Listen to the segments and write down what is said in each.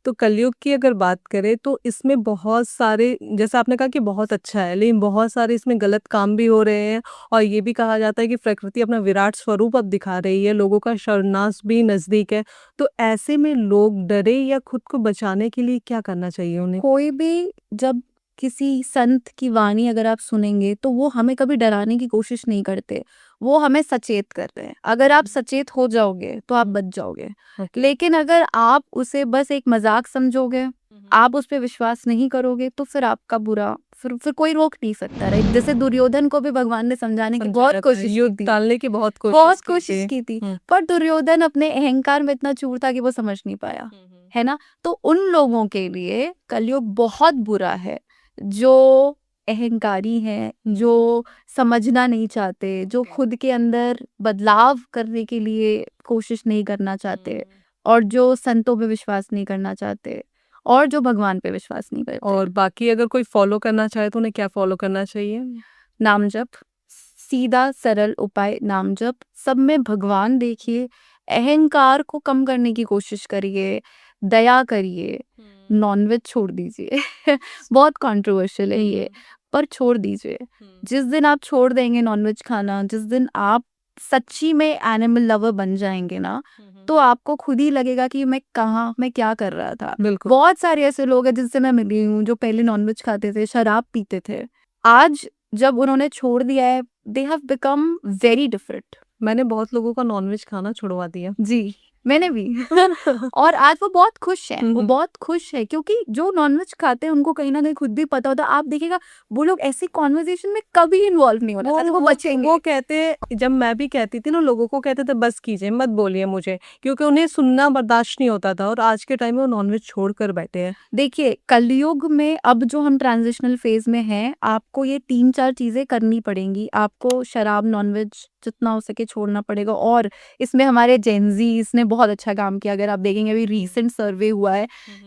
तो कलयुग की अगर बात करें तो इसमें बहुत सारे, जैसा आपने कहा कि बहुत अच्छा है, लेकिन बहुत सारे इसमें गलत काम भी हो रहे हैं। और ये भी कहा जाता है कि प्रकृति अपना विराट स्वरूप अब दिखा रही है, लोगों का सर्वनाश भी नज़दीक है। तो ऐसे में लोग डरे या खुद को बचाने के लिए क्या करना चाहिए उन्हें? कोई भी जब किसी संत की वाणी अगर आप सुनेंगे तो वो हमें कभी डराने की कोशिश नहीं करते, वो हमें सचेत करते हैं। अगर आप सचेत हो जाओगे तो आप बच जाओगे, ओके। लेकिन अगर आप उसे बस एक मजाक समझोगे, आप उस पे विश्वास नहीं करोगे तो फिर आपका बुरा, फिर कोई रोक नहीं सकता, राइट? जैसे दुर्योधन को भी भगवान ने समझाने की बहुत समझाया था, कोशिश की युद्ध थी, टालने की बहुत बहुत कोशिश की कोशिश थी। की थी, हुँ। पर दुर्योधन अपने अहंकार में इतना चूर था कि वो समझ नहीं पाया, है ना? तो उन लोगों के लिए कलयुग बहुत बुरा है, जो अहंकारी हैं, जो समझना नहीं चाहते, जो खुद के अंदर बदलाव करने के लिए कोशिश नहीं करना चाहते, और जो संतों पे विश्वास नहीं करना चाहते, और जो भगवान पे विश्वास नहीं करते। और बाकी अगर कोई फ़ॉलो करना चाहे तो उन्हें क्या फ़ॉलो करना चाहिए? नाम जप, सीधा सरल उपाय नाम जप। सब में भगवान देखिए, अहंकार को कम करने की कोशिश करिए, दया करिए, नॉनवेज छोड़ दीजिए। बहुत कंट्रोवर्शियल है ये, पर छोड़ दीजिए। जिस दिन आप छोड़ देंगे नॉनवेज खाना, जिस दिन आप सच्ची में एनिमल लवर बन जाएंगे ना, तो आपको खुद ही लगेगा कि मैं क्या कर रहा था। बिल्कुल। बहुत सारे ऐसे लोग हैं जिनसे मैं मिली हूँ जो पहले नॉनवेज खाते थे, शराब पीते थे, आज जब उन्होंने छोड़ दिया है, they have become very different. मैंने बहुत लोगों का नॉनवेज खाना छुड़वा दिया। जी, मैंने भी। और आज वो बहुत खुश हैं, वो हुँ। बहुत खुश है, क्योंकि जो नॉनवेज खाते हैं उनको कहीं न कहीं खुद भी पता होता है। आप देखिएगा, वो लोग ऐसी कन्वर्सेशन में कभी इन्वॉल्व नहीं होना चाहते, वो बचेंगे। वो कहते हैं, जब मैं भी कहती थी ना, लोगों को कहते थे बस कीजिए, मत बोलिए मुझे, क्योंकि उन्हें सुनना बर्दाश्त नहीं होता था, और आज के टाइम में वो नॉनवेज छोड़कर बैठे हैं। देखिए, कलयुग में अब जो हम ट्रांजिशनल फेज में हैं, आपको ये 3-4 चीज़ें करनी पड़ेंगी। आपको शराब, नॉनवेज जितना हो सके छोड़ना पड़ेगा, और इसमें हमारे जेनज़ीज़ ने बहुत अच्छा काम किया। अगर आप देखेंगे, अभी रीसेंट सर्वे हुआ है,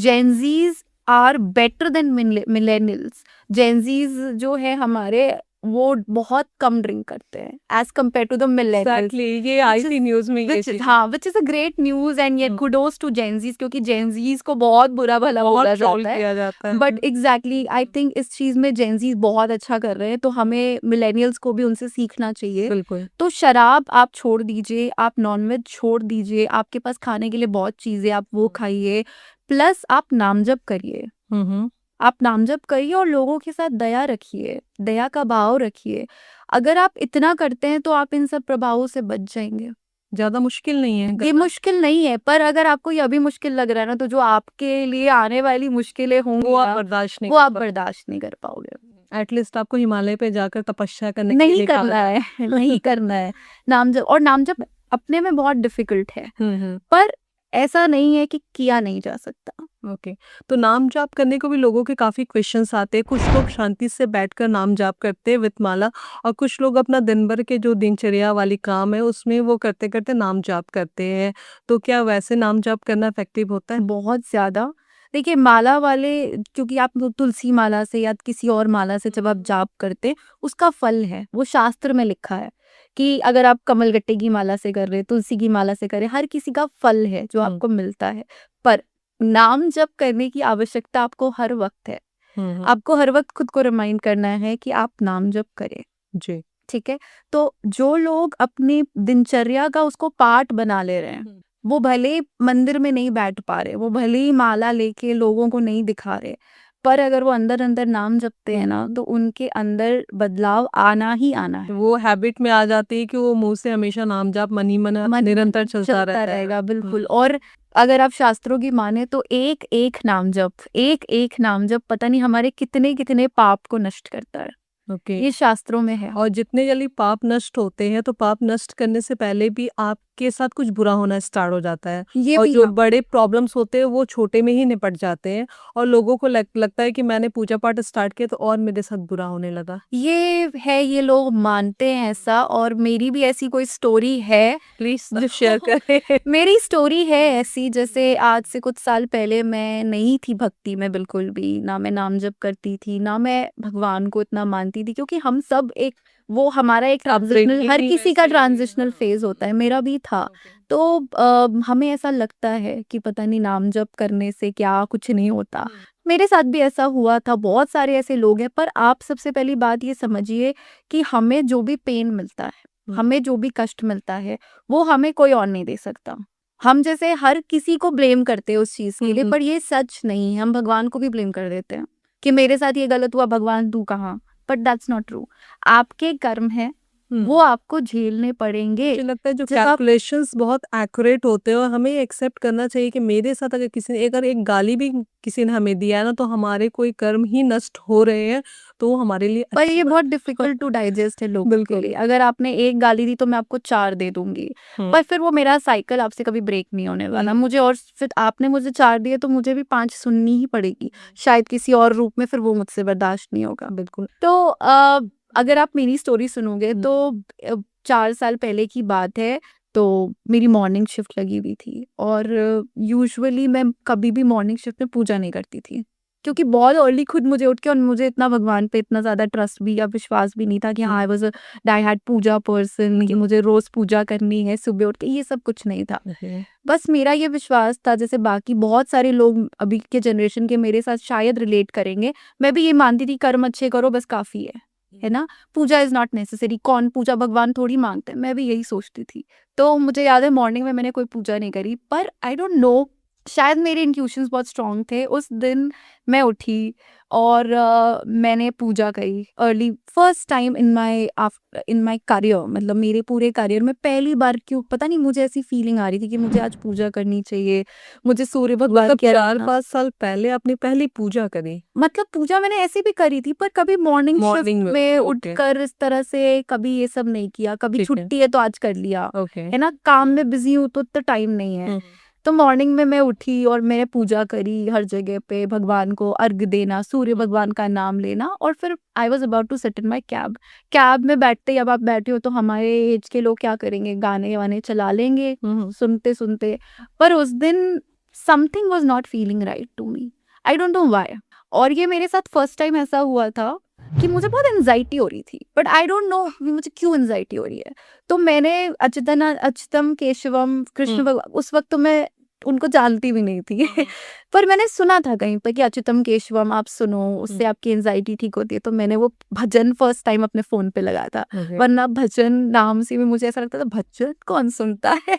Gen Zs are better than millennials. Gen Zs जो है हमारे, वो बहुत कम ड्रिंक करते हैं as compare to the millennials. Exactly, ये आई थी न्यूज़ में ये चीज़। Which is a great news, and yet kudos to Gen Zs, क्योंकि जेनज़ीज़ को बहुत बुरा-भला बहुत बोला ट्रोल जाता है। किया जाता है। बट एग्जैक्टली आई थिंक इस चीज में जेनजीज बहुत अच्छा कर रहे हैं, तो हमें मिलेनियल्स को भी उनसे सीखना चाहिए। बिल्कुल। तो शराब आप छोड़ दीजिए, आप नॉनवेज छोड़ दीजिए, आपके पास खाने के लिए बहुत चीजें, आप वो खाइए, प्लस आप नाम जप करिए। हुँ, हुँ। आप नाम जप करिए और लोगों के साथ दया रखिए, दया का भाव रखिए। अगर आप इतना करते हैं तो आप इन सब प्रभावों से बच जाएंगे। ज़्यादा मुश्किल नहीं है ये करना। मुश्किल नहीं है, पर अगर आपको ये अभी मुश्किल लग रहा है ना, तो जो आपके लिए आने वाली मुश्किलें होंगी वो आप ना, बर्दाश्त नहीं वो कर आप पाए। बर्दाश्त नहीं कर पाओगे। एटलीस्ट आपको हिमालय पे जाकर तपस्या करने के नहीं लिए कहा करना है, नहीं करना है। नाम जप, और नाम जप अपने में बहुत डिफिकल्ट है, हुँ, हुँ। पर ऐसा नहीं है कि किया नहीं जा सकता। ओके। तो नाम जाप करने को भी लोगों के काफ़ी क्वेश्चंस आते हैं। कुछ लोग शांति से बैठकर नाम जाप करते हैं विथ माला, और कुछ लोग अपना दिन भर के जो दिनचर्या वाली काम है उसमें वो करते-करते नाम जाप करते हैं। तो क्या वैसे नाम जाप करना इफ़ेक्टिव होता है? बहुत ज़्यादा। देखिए, माला वाले, क्योंकि आप तुलसी माला से या किसी और माला से जब आप जाप करते हैं, उसका फल है, वो शास्त्र में लिखा है कि अगर आप कमलगट्टे की माला से कर रहे, तुलसी की माला से कर रहे, हर किसी का फल है जो आपको मिलता है। पर नाम जप करने की आवश्यकता आपको हर वक़्त है। हुँ, हुँ। आपको हर वक़्त खुद को रिमाइंड करना है कि आप नाम जप करें, जी। ठीक है? तो जो लोग अपनी दिनचर्या का उसको पार्ट बना ले रहे हैं, वो भले ही मंदिर में नहीं बैठ पा रहे, वो भले ही माला लेके लोगों को नहीं दिखा रहे, पर अगर वो अंदर-अंदर नाम जपते हैं ना, तो उनके अंदर बदलाव आना ही आना है। वो हैबिट में आ जाती है कि वो मुँह से हमेशा नाम जाप मन ही मन मन निरंतर चलता रहता है। रहेगा, बिल्कुल। हुँ। और अगर आप शास्त्रों की माने तो एक-एक नाम जप, एक-एक नाम जप पता नहीं हमारे कितने-कितने पाप को नष्ट करता है। ओके। ये शास्त्रों में है। और जितने जल्दी पाप नष्ट होते हैं, तो पाप नष्ट करने से पहले भी आपके साथ कुछ बुरा होना स्टार्ट हो जाता है, ये और भी जो हाँ। बड़े प्रॉब्लम्स होते हैं वो छोटे में ही निपट जाते हैं, और लोगों को लगता है कि मैंने पूजा पाठ स्टार्ट किया तो और मेरे साथ बुरा होने लगा। ये है, ये लोग मानते हैं ऐसा, और मेरी भी ऐसी कोई स्टोरी है। प्लीज़ शेयर करें। मेरी स्टोरी है ऐसी, जैसे आज से कुछ साल पहले मैं नहीं थी भक्ति में बिल्कुल भी, ना मैं नाम जप करती थी, ना मैं भगवान को इतना मानती थी, क्योंकि हम सब एक वो हमारा एक ट्रांजिशनल, हर Upbringing किसी का वैसे ही, ट्रांजिशनल हाँ। फेज होता है, मेरा भी था। ओके। तो हमें ऐसा लगता है कि पता नहीं नाम जप करने से क्या कुछ नहीं होता। हम्म, मेरे साथ भी ऐसा हुआ था, बहुत सारे ऐसे लोग हैं, पर आप सबसे पहली बात ये समझिए कि हमें जो भी पेन मिलता है, हम्म, हमें जो भी कष्ट मिलता है, वो हमें कोई और नहीं दे सकता। हम जैसे हर किसी को ब्लेम करते हैं उस चीज के लिए, हम्म, पर ये सच नहीं है। हम भगवान को भी ब्लेम कर देते हैं कि मेरे साथ ये गलत हुआ, भगवान तू कहाँ। But that's not true. आपके कर्म है, वो आपको झेलने पड़ेंगे। मुझे लगता है जो जब आप कैलकुलेशंस बहुत एक्यूरेट होते हैं और हमें ये एक्सेप्ट करना चाहिए कि मेरे साथ अगर किसी ने अगर एक गाली भी किसी ने हमें दिया है ना, तो हमारे कोई कर्म ही नष्ट हो रहे हैं, तो वो हमारे लिए पर अच्छी ये बात बहुत डिफिकल्ट टू डाइजेस्ट है लोगों के बिल्कुल। लिए। अगर आपने एक गाली दी तो मैं आपको 4 दे दूंगी, हम्म, पर फिर वो मेरा साइकिल आपसे कभी ब्रेक नहीं होने वाला। हम्म, मुझे, और फिर आपने मुझे 4 दिए तो मुझे भी 5 सुननी ही पड़ेगी, शायद किसी और रूप में, फिर वो मुझसे बर्दाश्त नहीं होगा। बिल्कुल। तो अगर आप मेरी स्टोरी सुनोगे हम्म, तो 4 साल पहले की बात है। तो मेरी मॉर्निंग शिफ्ट लगी हुई थी, और यूजुअली मैं कभी भी मॉर्निंग शिफ्ट में पूजा नहीं करती थी, क्योंकि बहुत अर्ली खुद मुझे उठ के, और मुझे इतना भगवान पे इतना ज़्यादा ट्रस्ट भी या विश्वास भी नहीं था कि हाँ, I was a die hard puja person, कि मुझे रोज़ पूजा करनी है सुबह उठ के, ये सब कुछ नहीं था। ओके। बस मेरा ये विश्वास था, जैसे बाकी बहुत सारे लोग अभी के जनरेशन के मेरे साथ शायद रिलेट करेंगे, मैं भी ये मानती थी कर्म अच्छे करो बस काफ़ी है ना? पूजा इज़ नॉट नेसेसरी, कौन पूजा, भगवान थोड़ी माँगते हैं, मैं भी यही सोचती थी। तो मुझे याद है मॉर्निंग में मैंने कोई पूजा नहीं करी, पर आई डोंट नो, शायद मेरे इंट्यूशंस बहुत स्ट्रॉन्ग थे। उस दिन मैं उठी और मैंने पूजा करी early, first time in my career, मतलब मेरे पूरे करियर में पहली बार, क्यों पता नहीं मुझे ऐसी फीलिंग आ रही थी कि मुझे आज पूजा करनी चाहिए, मुझे सूर्य भगवान मतलब की 4-5 साल पहले आपने पहली पूजा करी मतलब पूजा मैंने ऐसे भी करी थी, पर कभी मॉर्निंग शिफ्ट मॉर्निंग में? में ओके, उठकर इस तरह से कभी ये सब नहीं किया। कभी ठीक है। छुट्टी है तो आज कर लिया, ओके। है ना? काम में बिजी हूँ तो इतना टाइम नहीं है। हम्म, तो मॉर्निंग में मैं उठी और मैंने पूजा करी, हर जगह पे भगवान को अर्घ देना, सूर्य भगवान का नाम लेना, और फिर I was about to sit in my cab. Cab में बैठते ही, अब आप बैठे हो तो हमारे एज के लोग क्या करेंगे, गाने वाने चला लेंगे हम्म, सुनते सुनते। पर उस दिन something was not feeling right to me, I don't know why. और ये मेरे साथ फर्स्ट टाइम ऐसा हुआ था कि मुझे बहुत एंजाइटी हो रही थी, बट आई डोंट नो मुझे क्यों एंजाइटी हो रही है। तो मैंने अच्युतम केशवम कृष्ण भगवान, उस वक्त तो मैं उनको जानती भी नहीं थी पर मैंने सुना था कहीं पर कि अच्युतम केशवम आप सुनो, उससे आपकी एंजाइटी ठीक होती है। तो मैंने वो भजन फर्स्ट टाइम अपने फोन पे लगाया था, ओके। वरना भजन नाम से भी मुझे ऐसा लगता था भजन कौन सुनता है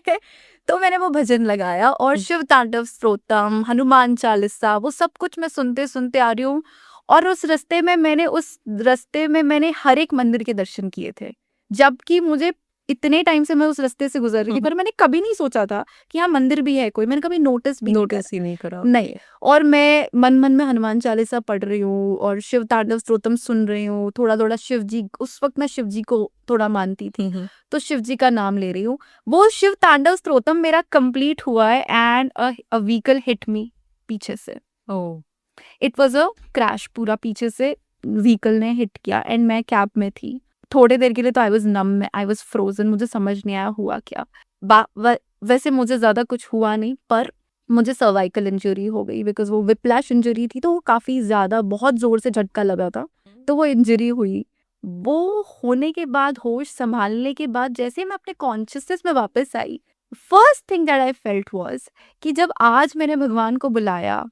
तो मैंने वो भजन लगाया, और शिव तांडव स्तोत्रम, हनुमान चालीसा, वो सब कुछ मैं सुनते सुनते आ रही हूँ। और उस रास्ते में मैंने हर एक मंदिर के दर्शन किए थे, जबकि मुझे इतने टाइम से मैं उस रास्ते से गुजर रही थी, पर मैंने कभी नहीं सोचा था कि हाँ मंदिर भी है कोई, मैंने कभी नोटिस भी नहीं करा। नोटिस ही नहीं करा। नहीं। और मैं मन मन में हनुमान चालीसा पढ़ रही हूँ और शिव तांडव स्तोत्रम सुन रही हूँ, थोड़ा थोड़ा शिव जी, उस वक्त मैं शिव जी को थोड़ा मानती थी, तो शिव जी का नाम ले रही हूँ। वो शिव तांडव स्तोत्रम मेरा कंप्लीट हुआ है, and a vehicle hit me पीछे से। ओह! इट वाज अ क्रैश, पूरा पीछे से व्हीकल ने हिट किया, एंड मैं कैब में थी। थोड़ी देर के लिए तो I was numb, I was frozen, मुझे समझ नहीं आया हुआ क्या। वैसे मुझे ज्यादा कुछ हुआ नहीं, पर मुझे सर्वाइकल इंजरी हो गई, बिकॉज वो विप्लैश इंजरी थी, तो वो काफी ज्यादा बहुत जोर से झटका लगा था, तो वो इंजरी हुई। वो होने के बाद, होश संभालने के बाद, जैसे मैं अपने कॉन्शियसनेस में वापस आई, first thing that I felt was कि जब आज मैंने भगवान को बुलाया,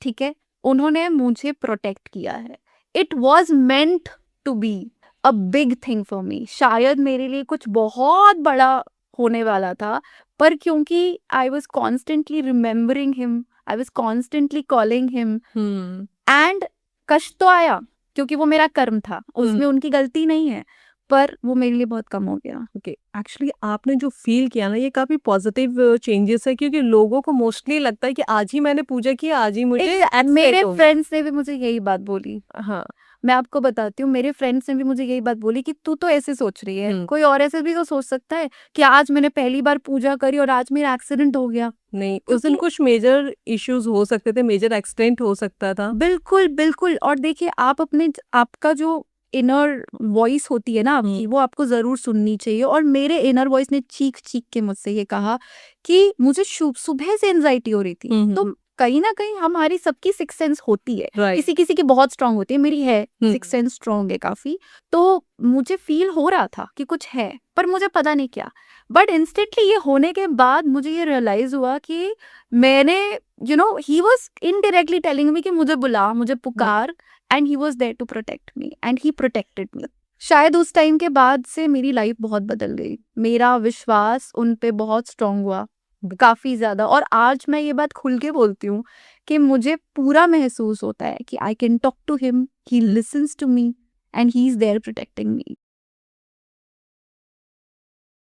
ठीक है, उन्होंने मुझे प्रोटेक्ट किया है। It was meant to be a big thing for me, शायद मेरे लिए कुछ बहुत बड़ा होने वाला था, पर क्योंकि I was constantly remembering him, I was constantly calling him, and कष्ट तो आया क्योंकि वो मेरा कर्म था, उसमें उनकी गलती नहीं है, पर वो मेरे लिए बहुत कम हो गया। ओके, एक्चुअली आपने जो फील किया ना, ये काफी पॉजिटिव चेंजेस है, क्योंकि लोगों को मोस्टली लगता है कि आज ही मैंने पूजा की, आज ही मुझे मेरे एक्सीडेंट हो गया। फ्रेंड्स ने भी मुझे यही बात बोली। हाँ। मैं आपको बताती हूँ, मेरे फ्रेंड्स ने भी मुझे यही बात बोली कि तू तो ऐसे सोच रही है, हम्म, कोई और ऐसे भी तो सोच सकता है कि आज मैंने पहली बार पूजा करी और आज मेरा एक्सीडेंट हो गया। नहीं, उस दिन कुछ मेजर इश्यूज हो सकते थे, मेजर एक्सीडेंट हो सकता था। बिल्कुल बिल्कुल। और देखिए, आप आपका जो इनर वॉइस होती है ना आपकी, वो आपको जरूर सुननी चाहिए। और मेरे इनर वॉइस ने चीख चीख के मुझसे ये कहा कि मुझे सुबह से एंजाइटी हो रही थी, तो कहीं ना कहीं हमारी सबकी सिक्स सेंस होती है, राइट किसी किसी की बहुत स्ट्रांग होती है, मेरी है हम्म सिक्स सेंस स्ट्रांग है काफी। तो मुझे फील हो रहा था कि कुछ है, पर मुझे पता नहीं क्या। बट इंस्टेंटली ये होने के बाद मुझे ये रियलाइज हुआ कि मैंने he was indirectly telling me कि मुझे बुला, मुझे पुकार, and he was there to protect me and he protected me. शायद उस टाइम के बाद से मेरी लाइफ बहुत बदल गई, मेरा विश्वास उन पे बहुत स्ट्रांग हुआ, काफी ज्यादा। और आज मैं ये बात खुल के बोलती हूँ कि मुझे पूरा महसूस होता है कि I can talk to him, he listens to me and he is there protecting me.